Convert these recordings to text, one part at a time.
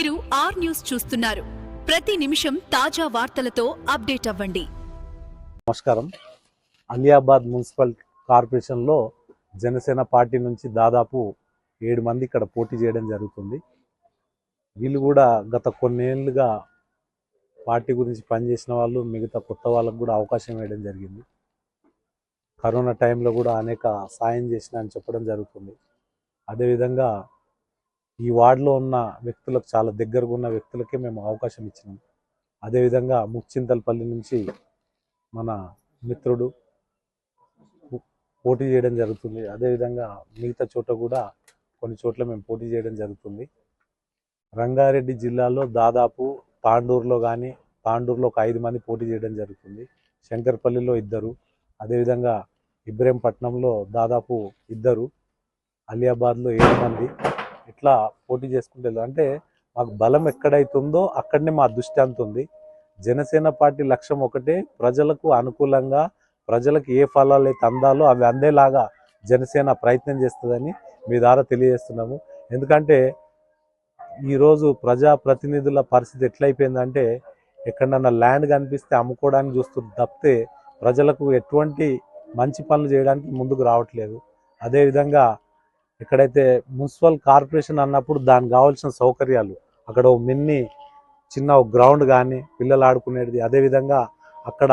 మీరు are news చూస్తున్నారు. ప్రతి నిమిషం తాజా వార్తలతో అప్డేట్ అవ్వండి. నమస్కారం. అలియాబాద్ మున్సిపల్ కార్పొరేషన్లో జనసేన పార్టీ నుంచి దాదాపు 7 మంది ఇక్కడ పోటీ చేయడం జరుగుతుంది. వీళ్ళు కూడా గత కొన్నేళ్లుగా పార్టీ గురించి పనిచేసిన వాళ్ళు, మిగతా కొత్త వాళ్ళకు కూడా అవకాశం ఇవ్వడం జరిగింది. కరోనా టైంలో కూడా అనేక సాయం చేసిన అని చెప్పడం జరుగుతుంది. అదేవిధంగా ఈ వార్డులో ఉన్న వ్యక్తులకు, చాలా దగ్గరగా ఉన్న వ్యక్తులకే మేము అవకాశం ఇచ్చినాం. అదేవిధంగా ముక్చింతలపల్లి నుంచి మన మిత్రుడు పోటీ చేయడం జరుగుతుంది. అదేవిధంగా మిగతా చోట కూడా కొన్ని చోట్ల మేము పోటీ చేయడం జరుగుతుంది. రంగారెడ్డి జిల్లాలో దాదాపు తాండూరులో ఒక 5 మంది పోటీ చేయడం జరుగుతుంది. శంకర్పల్లిలో 2, అదేవిధంగా ఇబ్రహీంపట్నంలో దాదాపు 2, అలియాబాద్లో 7 మంది ఇట్లా పోటీ చేసుకుంటే, అంటే మాకు బలం ఎక్కడైతుందో అక్కడనే మా దృష్టి అంతుంది. జనసేన పార్టీ లక్ష్యం ఒకటే, ప్రజలకు అనుకూలంగా, ప్రజలకు ఏ ఫలాలు అయితే అందాలో అవి అందేలాగా జనసేన ప్రయత్నం చేస్తుందని మీ ద్వారా తెలియజేస్తున్నాము. ఎందుకంటే ఈరోజు ప్రజాప్రతినిధుల పరిస్థితి ఎట్లయిపోయిందంటే, ఎక్కడన్నా ల్యాండ్ కనిపిస్తే అమ్ముకోవడానికి చూస్తున్నారు తప్పితే ప్రజలకు ఎటువంటి మంచి పనులు చేయడానికి ముందుకు రావట్లేదు. అదేవిధంగా ఎక్కడైతే మున్సిపల్ కార్పొరేషన్ అన్నప్పుడు దానికి కావాల్సిన సౌకర్యాలు, అక్కడ చిన్న గ్రౌండ్ కానీ పిల్లలు ఆడుకునేది, అదేవిధంగా అక్కడ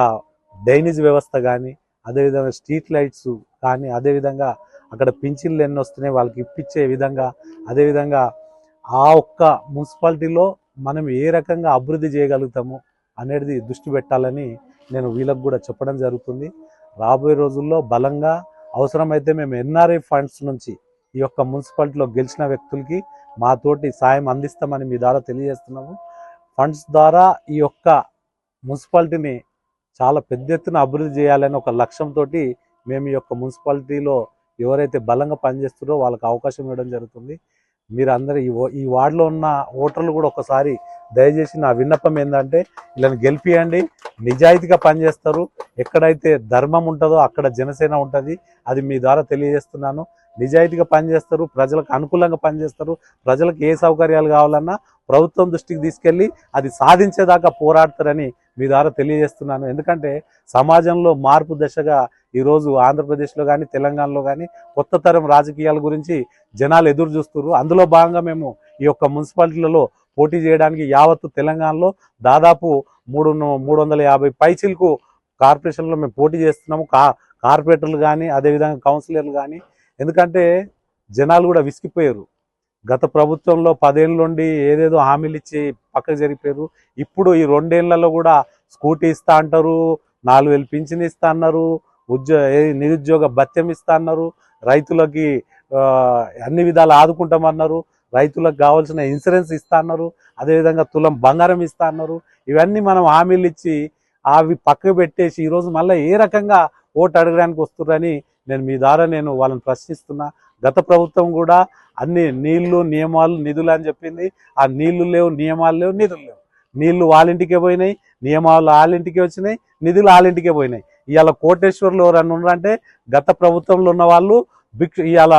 డ్రైనేజ్ వ్యవస్థ కానీ, అదేవిధంగా స్ట్రీట్ లైట్స్ కానీ, అదేవిధంగా అక్కడ పింఛన్లు ఎన్ని వస్తున్నాయి వాళ్ళకి ఇప్పించే విధంగా, అదేవిధంగా ఆ ఒక్క మున్సిపాలిటీలో మనం ఏ రకంగా అభివృద్ధి చేయగలుగుతాము అనేది దృష్టి పెట్టాలని నేను వీళ్ళకు కూడా చెప్పడం జరుగుతుంది. రాబోయే రోజుల్లో బలంగా అవసరమైతే మేము ఎన్ఆర్ఐ ఫండ్స్ నుంచి ఈ యొక్క మున్సిపాలిటీలో గెలిచిన వ్యక్తులకి మాతోటి సాయం అందిస్తామని మీ ద్వారా తెలియజేస్తున్నాము. ఫండ్స్ ద్వారా ఈ యొక్క మున్సిపాలిటీని చాలా పెద్ద ఎత్తున అభివృద్ధి చేయాలని ఒక లక్ష్యంతో మేము ఈ యొక్క మున్సిపాలిటీలో ఎవరైతే బలంగా పనిచేస్తారో వాళ్ళకి అవకాశం ఇవ్వడం జరుగుతుంది. మీరు అందరూ ఈ వార్డులో ఉన్న ఓటర్లు కూడా ఒకసారి దయచేసి నా విన్నపం ఏంటంటే, వీళ్ళని గెలిపియండి. నిజాయితీగా పనిచేస్తారు. ఎక్కడైతే ధర్మం ఉంటుందో అక్కడ జనసేన ఉంటుంది. అది మీ ద్వారా తెలియజేస్తున్నాను. నిజాయితీగా పనిచేస్తారు, ప్రజలకు అనుకూలంగా పనిచేస్తారు. ప్రజలకు ఏ సౌకర్యాలు కావాలన్నా ప్రభుత్వం దృష్టికి తీసుకెళ్ళి అది సాధించేదాకా పోరాడతారని మీ ద్వారా తెలియజేస్తున్నాను. ఎందుకంటే సమాజంలో మార్పు దశగా ఈరోజు ఆంధ్రప్రదేశ్లో కానీ తెలంగాణలో కానీ కొత్త తరం రాజకీయాల గురించి జనాలు ఎదురు చూస్తున్నారు. అందులో భాగంగా మేము ఈ యొక్క మున్సిపాలిటీలలో పోటీ చేయడానికి యావత్తు తెలంగాణలో దాదాపు 350 పైచిలకు కార్పొరేషన్లో మేము పోటీ చేస్తున్నాము. కార్పొరేటర్లు కానీ, అదేవిధంగా కౌన్సిలర్లు కానీ. ఎందుకంటే జనాలు కూడా విసిగిపోయారు. గత ప్రభుత్వంలో 10 ఏళ్ళ నుండి ఏదేదో హామీలు ఇచ్చి పక్కకు జరిగిపోయారు. ఇప్పుడు ఈ 2 ఏళ్లలో కూడా స్కూటీ ఇస్తా అంటారు, 4000 పింఛన్ ఇస్తా అన్నారు, నిరుద్యోగ భత్యం ఇస్తా అన్నారు, రైతులకి అన్ని విధాలు ఆదుకుంటామన్నారు, రైతులకు కావాల్సిన ఇన్సూరెన్స్ ఇస్తా అన్నారు, అదేవిధంగా తులం బంగారం ఇస్తా అన్నారు. ఇవన్నీ మనం హామీలు ఇచ్చి అవి పక్కకు పెట్టేసి ఈరోజు మళ్ళీ ఏ రకంగా ఓటు అడగడానికి వస్తున్నారని నేను మీ ద్వారా వాళ్ళని ప్రశ్నిస్తున్నా. గత ప్రభుత్వం కూడా అన్ని నీళ్లు, నియమాలు, నిధులు అని చెప్పింది. ఆ నీళ్లు లేవు, నియమాలు లేవు, నిధులు లేవు. నీళ్లు వాళ్ళింటికే పోయినాయి, నియమాలు వాళ్ళింటికే వచ్చినాయి, నిధులు వాళ్ళింటికే పోయినాయి. ఇవాళ కోటేశ్వర్లు ఎవరన్నా ఉన్నారంటే గత ప్రభుత్వంలో ఉన్న వాళ్ళు ఇవాళ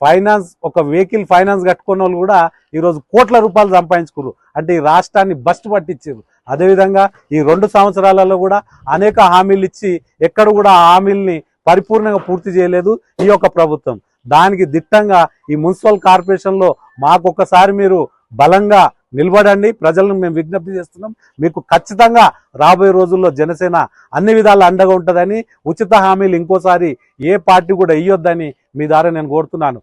ఫైనాన్స్, ఒక వెహికల్ ఫైనాన్స్ కట్టుకున్న వాళ్ళు కూడా ఈరోజు కోట్ల రూపాయలు సంపాదించుకున్నారు. అంటే ఈ రాష్ట్రాన్ని బస్ట్ పట్టించారు. అదేవిధంగా ఈ 2 సంవత్సరాలలో కూడా అనేక హామీలు ఇచ్చి ఎక్కడ కూడా ఆ హామీల్ని పరిపూర్ణంగా పూర్తి చేయలేదు ఈ యొక్క ప్రభుత్వం. దానికి దిట్టంగా ఈ మున్సిపల్ కార్పొరేషన్లో మాకొకసారి మీరు బలంగా నిలబడండి. ప్రజలను మేము విజ్ఞప్తి చేస్తున్నాం. మీకు ఖచ్చితంగా రాబోయే రోజుల్లో జనసేన అన్ని విధాలు అండగా ఉంటుందని, ఉచిత హామీలు ఇంకోసారి ఏ పార్టీ కూడా ఇవ్వొద్దని మీ ద్వారా నేను కోరుతున్నాను.